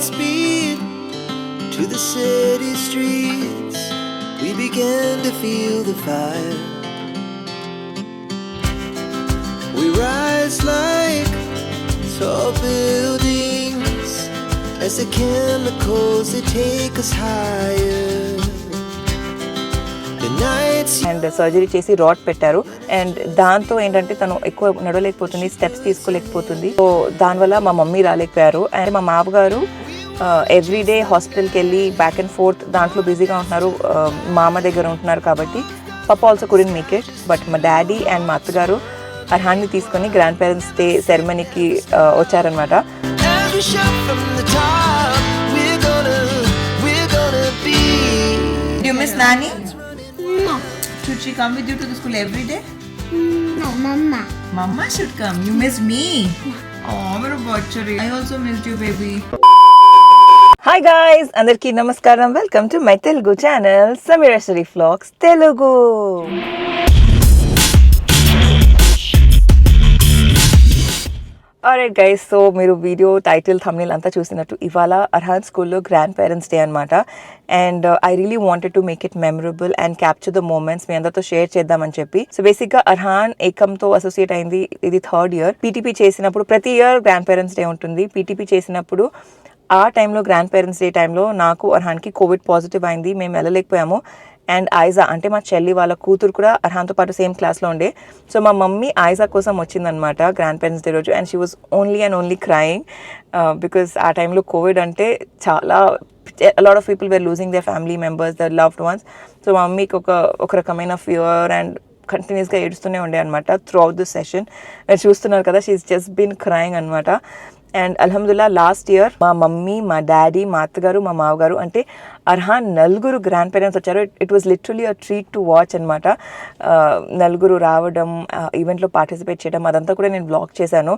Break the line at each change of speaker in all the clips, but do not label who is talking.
Godspeed to the city streets. We began to feel the fire. We rise like tall buildings as the chemicals they take us higher.
And surgery చేసి rod పెట్టారు. And దాంతో ఏంటంటే తను ఎక్కువ నడవలేకపోతుంది, steps తీసుకోలేకపోతుంది. So దానివల్ల మా mummy రాలేకపోయారు. And మా మామగారు ఎవ్రీడే హాస్పిటల్కి వెళ్ళి బ్యాక్ అండ్ ఫోర్త్ దాంట్లో బిజీగా ఉంటున్నారు, మామ దగ్గర ఉంటున్నారు కాబట్టి పప్ప also couldn't make it. But మా డాడీ అండ్ మా అత్తగారు అర్హాన్ని తీసుకొని గ్రాండ్ పేరెంట్స్ డే సెరమనీకి వచ్చారనమాట.
Do you miss Nani?
No.
Should she come with you to the school every day?
No, Mama.
Mama should come. You miss me? Oh, my bachari. I also missed you, baby.
Hi guys, అందరికీ నమస్కారం. Welcome to my Telugu channel సమీరేశ్వరి vlogs Telugu. Alright guys, so మీరు video title thumbnail అంతా చూసినట్టు ఇవాళ అర్హాన్ స్కూల్లో grand parents day అనమాట. And I really wanted to make it memorable and capture the moments మీ అందరితో షేర్ చేద్దామని చెప్పి. సో బేసిక్గా అర్హాన్ ఏకంతో అసోసియేట్ అయింది, ఇది 3rd year. పీటీపీ చేసినప్పుడు ప్రతి ఇయర్ గ్రాండ్ పేరెంట్స్ డే ఉంటుంది. పీటీపీ చేసినప్పుడు ఆ టైంలో గ్రాండ్ పేరెంట్స్ డే టైంలో నాకు అర్హాన్కి కోవిడ్ పాజిటివ్ అయింది, మేము వెళ్ళలేకపోయాము. అండ్ ఐజా అంటే మా చెల్లి వాళ్ళ కూతురు కూడా అర్హాన్తో పాటు సేమ్ క్లాస్లో ఉండే. సో మా మమ్మీ ఐజా కోసం వచ్చిందనమాట గ్రాండ్ పేరెంట్స్ డే రోజు. And she was only crying because ఆ టైంలో కోవిడ్ అంటే చాలా lot of people were losing their family members, their loved ones. So మా మమ్మీకి ఒక రకమైన ఫియర్ అండ్ కంటిన్యూస్గా ఏడుస్తూనే ఉండే అనమాట త్రూ అవుట్ దిస్ సెషన్. మీరు చూస్తున్నారు కదా, షీఈస్ జస్ట్ బీన్ క్రయింగ్ అనమాట. అండ్ అల్హమ్దుల్లా లాస్ట్ ఇయర్ మా మమ్మీ, మా డాడీ, మా అత్తగారు, మా మావగారు అంటే అర్హాన్ నలుగురు గ్రాండ్ పేరెంట్స్ వచ్చారు. It was literally a treat to watch అనమాట. నలుగురు రావడం, ఈవెంట్లో పార్టిసిపేట్ చేయడం, అదంతా కూడా నేను బ్లాగ్ చేశాను.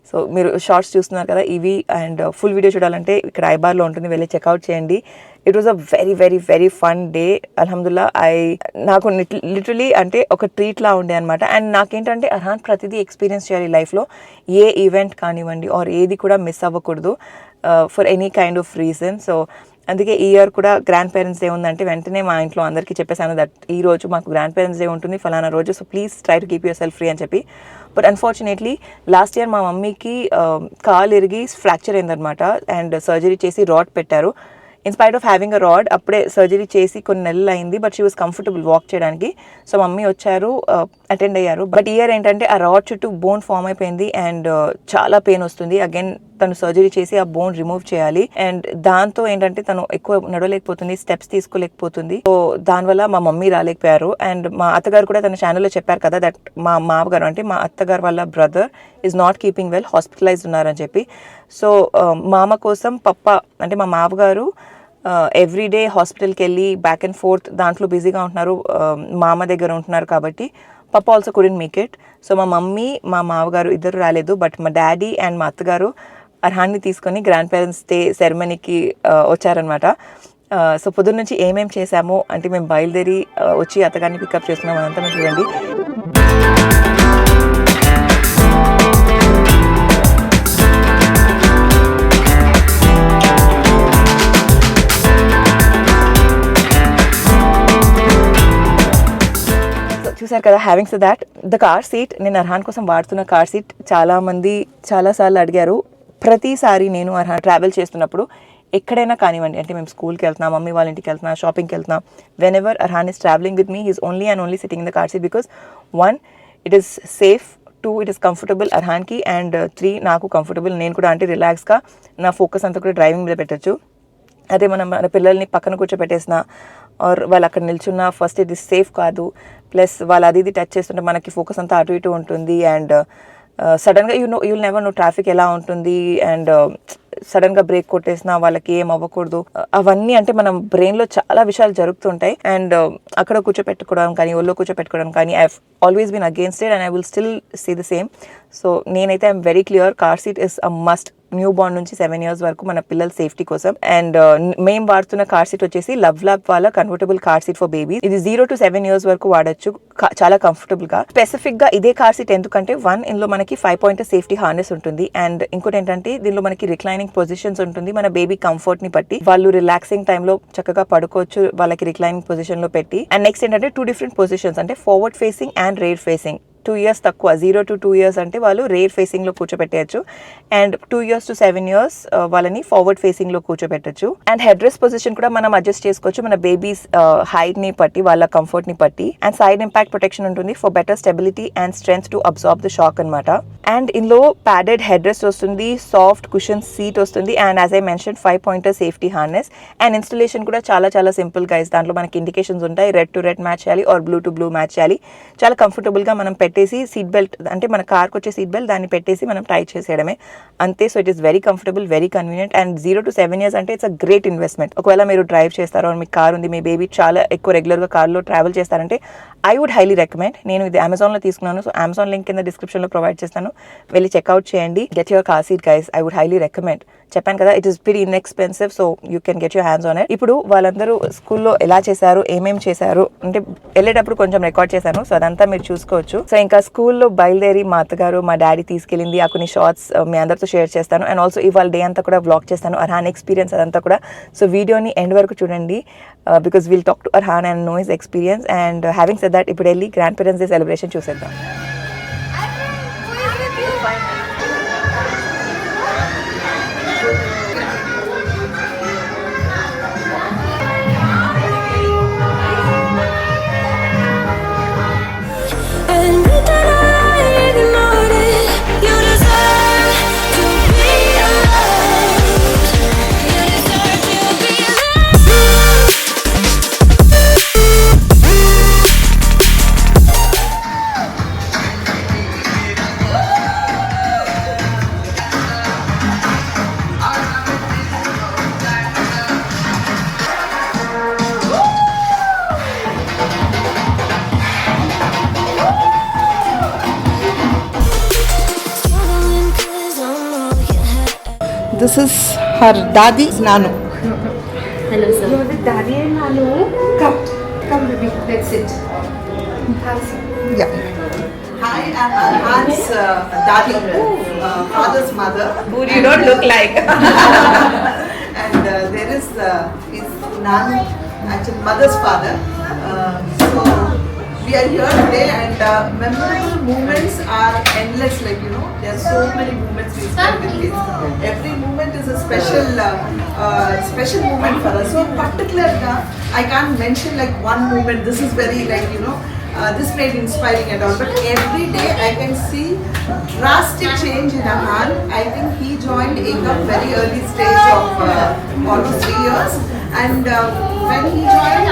సో మీరు షార్ట్స్ చూస్తున్నారు కదా ఇవి. అండ్ ఫుల్ వీడియో చూడాలంటే ఇక్కడ ఐబార్లో ఉంటుంది, వెళ్ళి చెక్అవుట్ చేయండి. It was a very fun day. అల్హమ్దుల్లా నాకు లిటరలీ అంటే ఒక ట్రీట్ లా ఉండే అనమాట. అండ్ నాకేంటంటే అర్హాన్ ప్రతిదీ ఎక్స్పీరియన్స్ చేయాలి లైఫ్లో. ఏ ఈవెంట్ కానివ్వండి ఆర్ ఏది కూడా మిస్ అవ్వకూడదు for any kind of reason. So అందుకే ఈ ఇయర్ కూడా గ్రాండ్ పేరెంట్స్ డే ఉందంటే వెంటనే మా ఇంట్లో అందరికీ చెప్పేసాను దట్ ఈ రోజు మాకు గ్రాండ్ పేరెంట్స్ డే ఉంటుంది ఫలానా రోజు, so please try to keep your self free అని చెప్పి. బట్ అన్ఫార్చునేట్లీ లాస్ట్ ఇయర్ మా మమ్మీకి కాలు ఇరిగి ఫ్రాక్చర్ అయిందనమాట. అండ్ సర్జరీ చేసి రాడ్ పెట్టారు. In spite of having a rod అప్పుడే సర్జరీ చేసి కొన్ని నెలలు అయింది, but she was comfortable walk చేయడానికి. సో మమ్మీ వచ్చారు, అటెండ్ అయ్యారు. బట్ ఇయర్ ఏంటంటే ఆ రాడ్ చుట్టూ బోన్ ఫామ్ అయిపోయింది అండ్ చాలా పెయిన్ వస్తుంది. అగైన్ తను సర్జరీ చేసి ఆ బోన్ రిమూవ్ చేయాలి. అండ్ దాంతో ఏంటంటే తను ఎక్కువ నడవలేకపోతుంది, స్టెప్స్ తీసుకోలేకపోతుంది. సో దానివల్ల మా మమ్మీ రాలేకపోయారు. అండ్ మా అత్తగారు కూడా తన ఛానల్లో చెప్పారు కదా దట్ మా మామగారు అంటే మా అత్తగారు వాళ్ళ brother is not keeping well, hospitalised ఉన్నారని చెప్పి. సో మామ కోసం పప్ప అంటే మా మామగారు ఎవ్రీడే హాస్పిటల్కి వెళ్ళి బ్యాక్ అండ్ ఫోర్త్ దాంట్లో బిజీగా ఉంటున్నారు, మామ దగ్గర ఉంటున్నారు కాబట్టి పప్ప also couldn't make it. So మా మమ్మీ, మా మామగారు ఇద్దరు రాలేదు. బట్ మా డాడీ అండ్ మా అత్తగారు అర్హాన్ని తీసుకొని గ్రాండ్ పేరెంట్స్ డే సెరమనీకి వచ్చారనమాట. సో పొద్దున్న నుంచి ఏమేమి చేశామో అంటే మేము బయలుదేరి వచ్చి అత్తగారిని పికప్ చేస్తున్నాం, అదంతా మీరు చూడండి. చూసారు కదా. Having so that the car seat, నేను అర్హాన్ కోసం వాడుతున్న కార్ సీట్ చాలామంది చాలాసార్లు అడిగారు. ప్రతిసారి నేను అర్హాన్ ట్రావెల్ చేస్తున్నప్పుడు ఎక్కడైనా కానివ్వండి, అంటే మేము స్కూల్కి వెళ్తున్నాం, మమ్మీ వాళ్ళ ఇంటికి వెళ్తున్నాం, షాపింగ్కి వెళ్తున్నాం, whenever Arhaan is travelling with me he's only sitting in the car seat because 1 it is safe, 2 it is comfortable అర్హాన్కి, అండ్ 3 నాకు కంఫర్టబుల్. నేను కూడా అంటే రిలాక్స్గా నా ఫోకస్ అంతా కూడా డ్రైవింగ్ మీద పెట్టచ్చు. అదే మనం మన పిల్లల్ని పక్కన కూర్చోపెట్టేసిన ఆర్ వాళ్ళు అక్కడ నిల్చున్న ఫస్ట్ ఇది సేఫ్ కాదు, ప్లస్ వాళ్ళు అది టచ్ చేస్తుంటే మనకి ఫోకస్ అంతా అటు ఇటు ఉంటుంది. అండ్ సడన్గా యూల్ నెవర్ నో ట్రాఫిక్ ఎలా ఉంటుంది. అండ్ సడన్గా బ్రేక్ కొట్టేసినా వాళ్ళకి ఏం అవ్వకూడదు. అవన్నీ అంటే మనం బ్రెయిన్లో చాలా విషయాలు జరుగుతుంటాయి. అండ్ అక్కడ కూర్చోపెట్టుకోవడం కానీ, ఒళ్ళో కూర్చోపెట్టుకోవడం కానీ I always been against it and I will still say the same. So నేనైతే I'm very clear, car seat is a must newborn నుంచి 7 years వరకు మన పిల్లల సేఫ్టీ కోసం. అండ్ మేము వాడుతున్న కార్ సీట్ వచ్చేసి లవ్ ల్యాబ్ వాళ్ళ convertible car seat for baby. ఇది 0 to 7 years వరకు వాడచ్చు చాలా కంఫర్టబుల్ గా. స్పెసిఫిక్ గా ఇదే కార్ సీట్ ఎందుకంటే 1 ఇందులో మనకి 5-point సేఫ్టీ హార్నెస్ ఉంటుంది. అండ్ ఇంకోటి ఏంటంటే దీనిలో మనకి రిక్లైనింగ్ పొజిషన్స్ ఉంటుంది. మన బేబీ కంఫర్ట్ ని బట్టి వాళ్ళు రిలాక్సింగ్ టైమ్ లో చక్కగా పడుకోవచ్చు వాళ్ళకి రిక్లైనింగ్ పొజిషన్ లో పెట్టి. అండ్ నెక్స్ట్ ఏంటంటే 2 different పొజిషన్స్, అంటే forward facing and rare facing. 2 years తక్కువ, 0 to 2 years అంటే వాళ్ళు రేర్ ఫేసింగ్ లో కూర్చోబెట్టచ్చు. అండ్ 2 years to 7 years వాళ్ళని ఫార్వర్డ్ ఫేసింగ్ లో కూర్చోబెట్టచ్చు. అండ్ హెడ్ రెస్ట్ పొజిషన్ కూడా మనం అడ్జస్ట్ చేసుకోవచ్చు మన బేబీస్ హైట్ ని బట్టి, వాళ్ళ కంఫర్ట్ ని బట్టి. అండ్ సైడ్ ఇంపాక్ట్ ప్రొటెక్షన్ ఉంటుంది for better stability and strength to absorb the shock అనమాట. అండ్ ఇందులో ప్యాడెడ్ హెడ్ రెస్ట్ వస్తుంది, సాఫ్ట్ కుషన్ సీట్ వస్తుంది, and as I mention 5-point safety harness. And installation కూడా చాలా చాలా సింపుల్ గైస్. దాంట్లో మనకి ఇండికేషన్స్ ఉంటాయి, రెడ్ టు రెడ్ మ్యాచ్ చేయాలి or blue to blue match చేయాలి. చాలా కంఫర్టబుల్ గా మనం పెట్టేసి సీట్ బెల్ట్, అంటే మన కార్కి వచ్చే సీట్ బెల్ట్ దాన్ని పెట్టేసి మనం టై చేసేయడమే అంతే. So it is very comfortable, very convenient. And 0 to 7 years అంటే ఇట్స్ అ గ్రేట్ ఇన్వెస్ట్మెంట్. ఒకవేళ మీరు డ్రైవ్ చేస్తారో, మీకు కార్ ఉంది, మీ బేబీ చాలా ఎక్కువ రెగ్యులర్గా కార్లో ట్రావెల్ చేస్తారంటే ఐ వుడ్ హైలీ రికమెండ్. నేను ఇది అమెజాన్లో తీసుకున్నాను. సో అమెజాన్ లింక్ కింద డిస్క్రిప్షన్లో ప్రొవైడ్ చేస్తాను, వెళ్ళి చెక్అవుట్ చేయండి. Get your car seat guys, I would highly recommend. చెప్పాను కదా, it is very inexpensive, so you can get your hands on it. ఇప్పుడు వాళ్ళందరూ స్కూల్లో ఎలా చేశారు, ఏమేమి చేశారు అంటే వెళ్ళేటప్పుడు కొంచెం రికార్డ్ చేశాను, సో అదంతా మీరు చూసుకోవచ్చు. సో ఇంకా స్కూల్లో బయలుదేరి మా అత్తగారు మా డాడీ తీసుకెళ్ళింది ఆ కొన్ని షార్ట్స్ మీ అందరితో షేర్ చేస్తాను. అండ్ ఆల్సో ఇవాళ డే అంతా కూడా వ్లాగ్ చేస్తాను, అర్హాన్ ఎక్స్పీరియన్స్ అదంతా కూడా. సో వీడియోని ఎండ్ వరకు చూడండి, because will talk to Arhan and no his experience. And having said that ఇప్పుడు వెళ్ళి గ్రాండ్ పేరెంట్స్ డే సెలబ్రేషన్ చూసేద్దాం.
This is her daddy, Nanu.
Hello, sir.
You're the daddy and Nanu. Come, baby. Let's sit. Have a seat.
Yeah. Hi, I'm Arhan's daddy, father's mother.
Who you don't look like.
And there is his Nanu, actually mother's father. So we are here today, and memorable moments are endless. Like there are so many moments we spend with kids. Every moment is a special moment for us. So particularly, I can't mention like one moment. This is very this made inspiring and all. But every day I can see drastic change in Arhan. I think he joined ACUP very early stage of almost 3 years. And when he joined,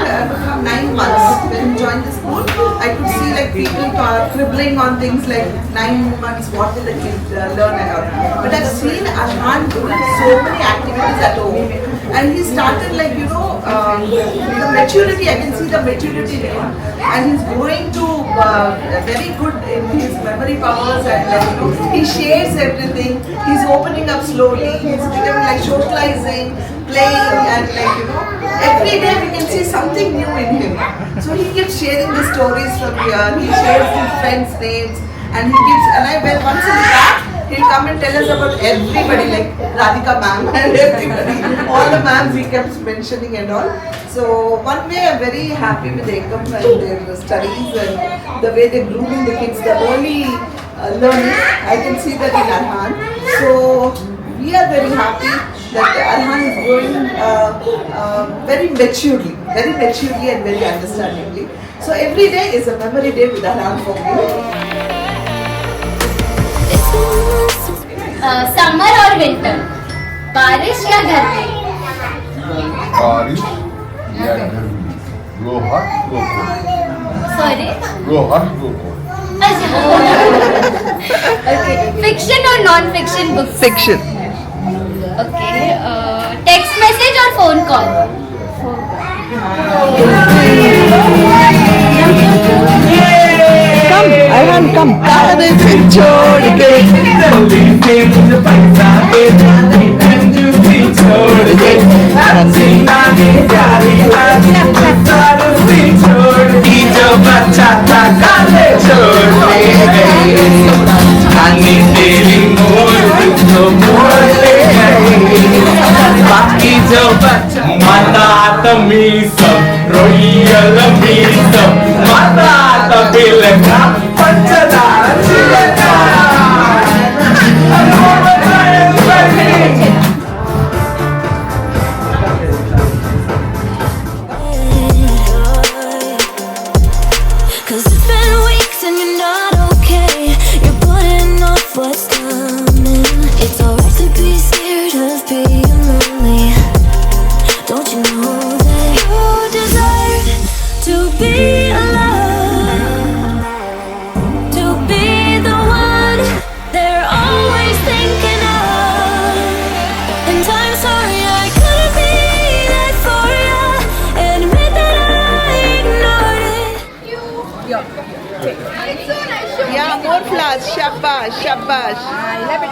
9 months, when he joined the school, I could see like people cribbling on things like 9 months, what will the kid learn and all. But I've seen Arhan doing so many activities at home. And he started like, the maturity, I can see the maturity in him. And he's going to very good in his memory powers, and he shares everything. He's opening up slowly, he's becoming like socializing, playing, and every day we can see something new in him. So he keeps sharing the stories from here, he shares his friends' names, and he gives, and once in the back, he'll come and tell us about everybody, like Radhika ma'am and everybody, all the ma'ams he kept mentioning and all. So one way I'm very happy with ACUP and their studies and the way they're grooming the kids, the early learning, I can see that in Arhan. So we are very happy that Arhan is growing very maturely and very understandingly. So every day is a memory day with Arhan for me.
Summer और winter, बारिश या गर्मी?
बारिश या गर्मी, go hot, go cold.
Sorry.
Go hot, go cold.
Okay. Fiction or non-fiction books?
Fiction.
Okay. Text message or phone call?
Come Arhan, come. Kaane se chhod ke
जल्दी से मुझे पैसा दे कंजू भी छोड़ के हसीना ने प्यारी लागी सारू भी छोड़ दी जो बच्चा था काले छोड़ ले गई खानी तेरी मोड़ जो मोड़ ले गई बाकी जो बच्चा माता तमीसम रोयल मीसम माता तबिल का पंचदार Chilka
Cause it's been weeks and you're not okay. You're putting off what's coming. It's alright to be scared of being lonely. Don't you know that you deserve to be alone? To be the one they're always thinking of. And I'm sorry I couldn't be there for you. Admit that I ignored it.
Yeah, more flowers. Shabash, shabash.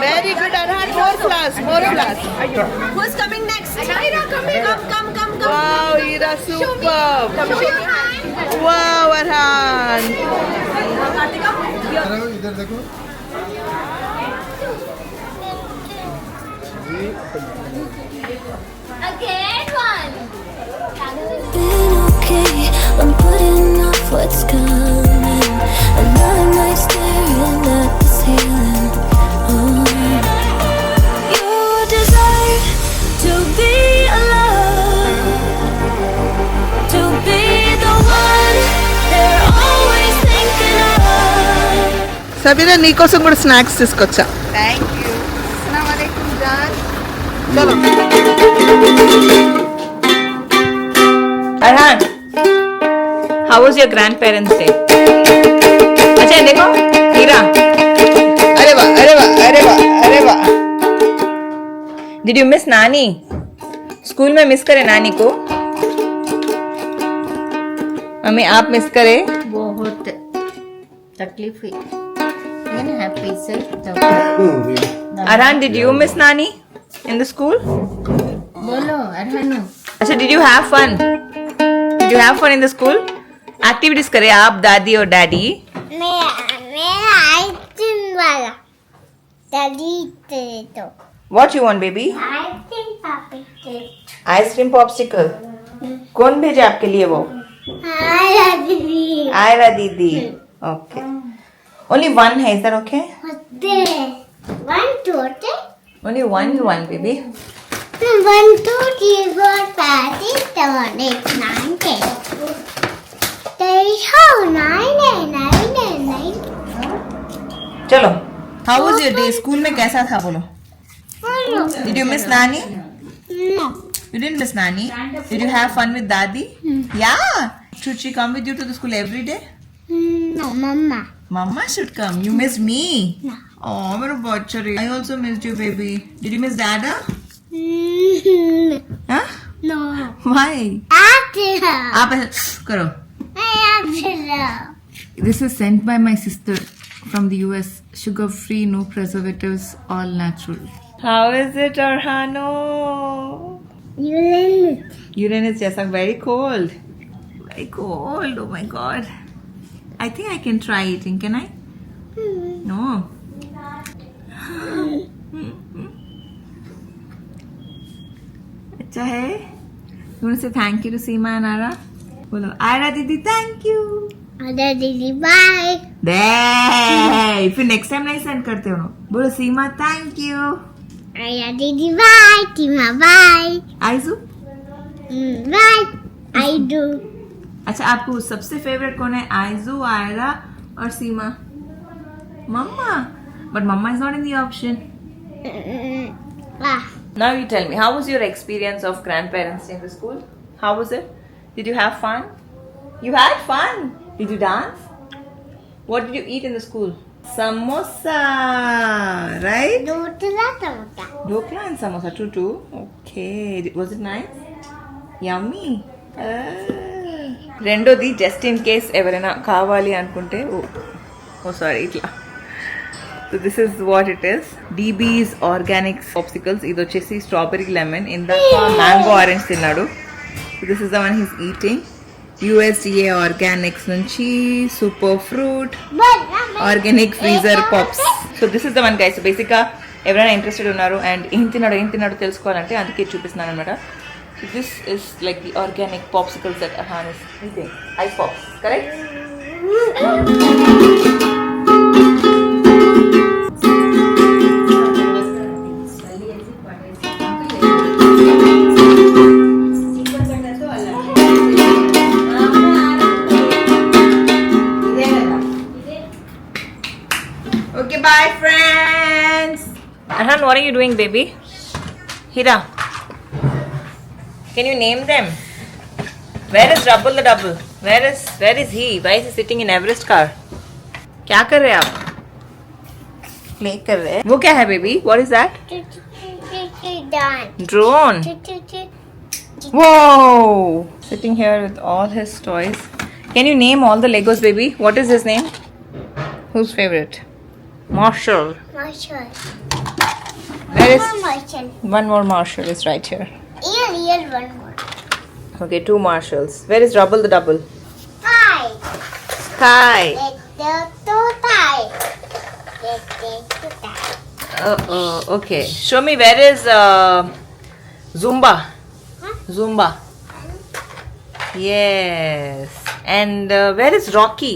Very good, Arhan. More flowers, more flowers.
Who's coming next? Ira, come.
Wow, Ira, superb. Wow, Arhan.
इधर देखो
Again one.
Been okay, I'm putting off what's coming. Another night staring at the ceiling. Oh. You deserve to be alone. To be the one they're always thinking of.
Sabira, నీకోసం కూడా snacks తీసుకొచ్చా. Thank you. Assalamu alaikum, Jan. चलो.
Arhan, how was your grandparents' day? अच्छा देखो हीरा.
अरे वाह.
Did you miss नानी? School में मिस करे नानी को? मम्मी आप मिस करे?
बहुत तकलीफ हुई लेकिन हैप्पी से
Arhan, did you miss नानी in the school?
बोलो अरहानु
अच्छा, did you have fun? Did you have fun in the school? Activities करे आप दादी और डैडी?
मेरा आइसक्रीम वाला दादी दे दो
What you want, baby?
Ice cream पापी दे
Ice cream popsicle. कौन भेजे आपके लिए वो?
हाय दीदी
आयरा दीदी. Okay. Only one है, is that okay?
होते वन टू होते
Only one, baby.
1 2 3 4 5 6 7 8 9 10 there is how 9
चलो. How was your day? School में कैसा था बोलो? Did you miss Nani?
no
You didn't miss Nani? Did you have fun with Dadi? Yeah. Should she come with you to the school every day?
no mama
Mama should come. You missed me.
No.
Oh, मेरा बच्चा रे. I also missed you, baby. Did you miss Dada? Huh?
no
Why?
after
आप ऐसे करो.
after
This is sent by my sister from the US. Sugar free, no preservatives, all natural. How is it, Arhano?
you learn
Uranus, yes, I'm very cold. Very cold. Oh my god. I think I can try eating. Can I? No. अच्छा है. You want to say thank you to Seema and Ara? बोलो Ara दीदी thank you.
Ada didi bye
Hey, फिर next time नहीं send करते हो ना. बोलो सीमा thank you.
Ada didi bye Tima bye
आइजू.
bye I do
अच्छा आपको सबसे फेवरेट कौन है? आइजू, आयरा और सीमा. मम्मा. But mama is not in the option.
ah
Now you tell me, how was your experience of grandparents in the school? How was it? Did you have fun? You had fun. Did you dance? What did you eat in the school? Samosa, right?
Dotla tamata
Dokla and samosa too. Okay. Was it nice? Yummy. రెండోది just in case ఎవరైనా కావాలి అనుకుంటే oh sorry ఇట్లా. So this is what it is, Deebee's organics popsicles. ఇది వచ్చేసి strawberry lemon, ఇందాక mango orange తిన్నాడు. So this is the one he's eating. USDA organics నుంచి super fruit organic freezer pops. So this is the one guys. బేసిక్గా ఎవరైనా interested ఉన్నారు and ఏం తిన్నాడో తెలుసుకోవాలంటే అందుకే చూపిస్తున్నాను అనమాట. This is like the organic popsicles that Arhan is eating. Ice pops, correct? Okay, bye friends. Arhan, what are you doing, baby? Hira. Can you name them? Where is Double the Double? Where is he? Why is he sitting in Everest car? क्या कर रहे हैं आप? Play कर रहे हैं. वो क्या है baby? What is that? Drone. Whoa! Sitting here with all his toys. Can you name all the Legos, baby? What is his name? Whose favorite? Marshall. Where is one more Marshall is right here.
Here, one more.
Okay, 2 Marshalls. Where is Double the Double?
Hi.
Sky.
Let's go tie.
Okay. Show me where is Zumba. Zumba. Yes. And where is Rocky?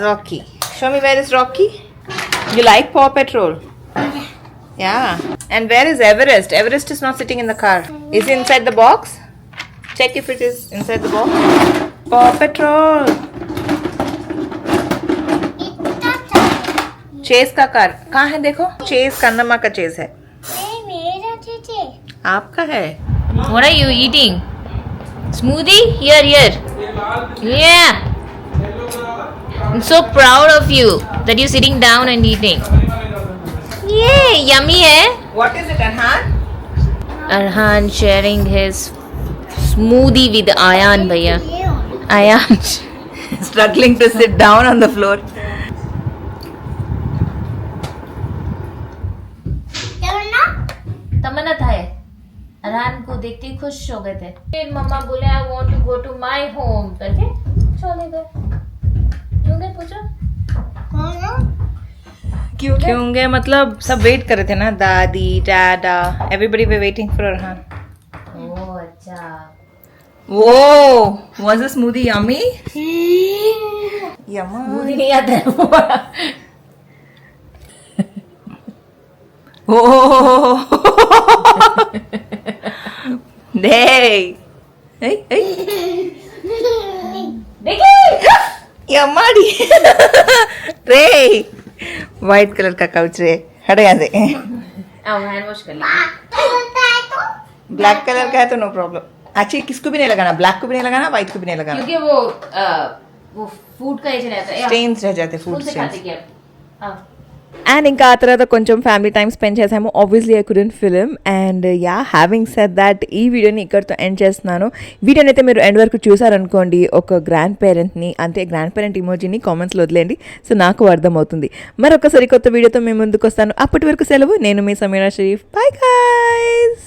Rocky. Show me where is Rocky. You like Paw Patrol? Yeah. And where is Everest? Everest is not sitting in the car. Is he inside the box? Check if it is inside the box. Paw Patrol. Chase का car कहाँ है? देखो, chess Kannamma का chess है. आपका है.
What are you eating? Smoothie? Here. Yeah. I'm so proud of you that you're sitting down and eating. Yay, yummy hai.
What is it, Arhan?
Arhan sharing his smoothie with Ayan bhaiya. Ayan
Struggling to sit down on the floor.
तमन्ना था ये अरहान को देख के खुश हो गए थे. फिर मम्मा बोले I want to go to my home करके चले गए. क्यों गए पूछो?
क्यों गए मतलब सब वेट कर रहे थे ना, दादी दादा everybody we waiting for Arhaan.
Oh अच्छा.
Whoa, was the smoothie yummy? Yummy.
मुझे नहीं आता है.
Oh. Hey. Hey.
देखिए
यम्माडी. रे व्हाइट कलर का काउच रे, हट यहाँ से.
अब हैंड वॉश कर लिया.
ब्लैक कलर का है तो नो प्रॉब्लम. अच्छी किसको भी नहीं लगाना, ब्लैक को भी नहीं लगाना, व्हाइट को भी नहीं लगाना,
क्योंकि वो फूड का ही रहता है.
స్టెయిన్స్ रह जाते, फूड
से
स्టెయిన్స్.
खाते क्या?
అండ్ ఇంకా ఆ తర్వాత కొంచెం ఫ్యామిలీ టైం స్పెండ్ చేసాము. Obviously I couldn't film. And yeah, having said that ఈ వీడియోని ఇక్కడితో ఎండ్ చేస్తున్నాను. వీడియోని అయితే మీరు ఎండ్ వరకు చూసారనుకోండి, ఒక గ్రాండ్ పేరెంట్ని అంటే గ్రాండ్ పేరెంట్ ఇమోజీని కామెంట్స్లో వదిలేండి. సో నాకు అర్థమవుతుంది. మరొక సరికొత్త వీడియోతో మేము ముందుకు వస్తాను. అప్పటి వరకు సెలవు. నేను మీ సమీరా షరీఫ్. Bye guys.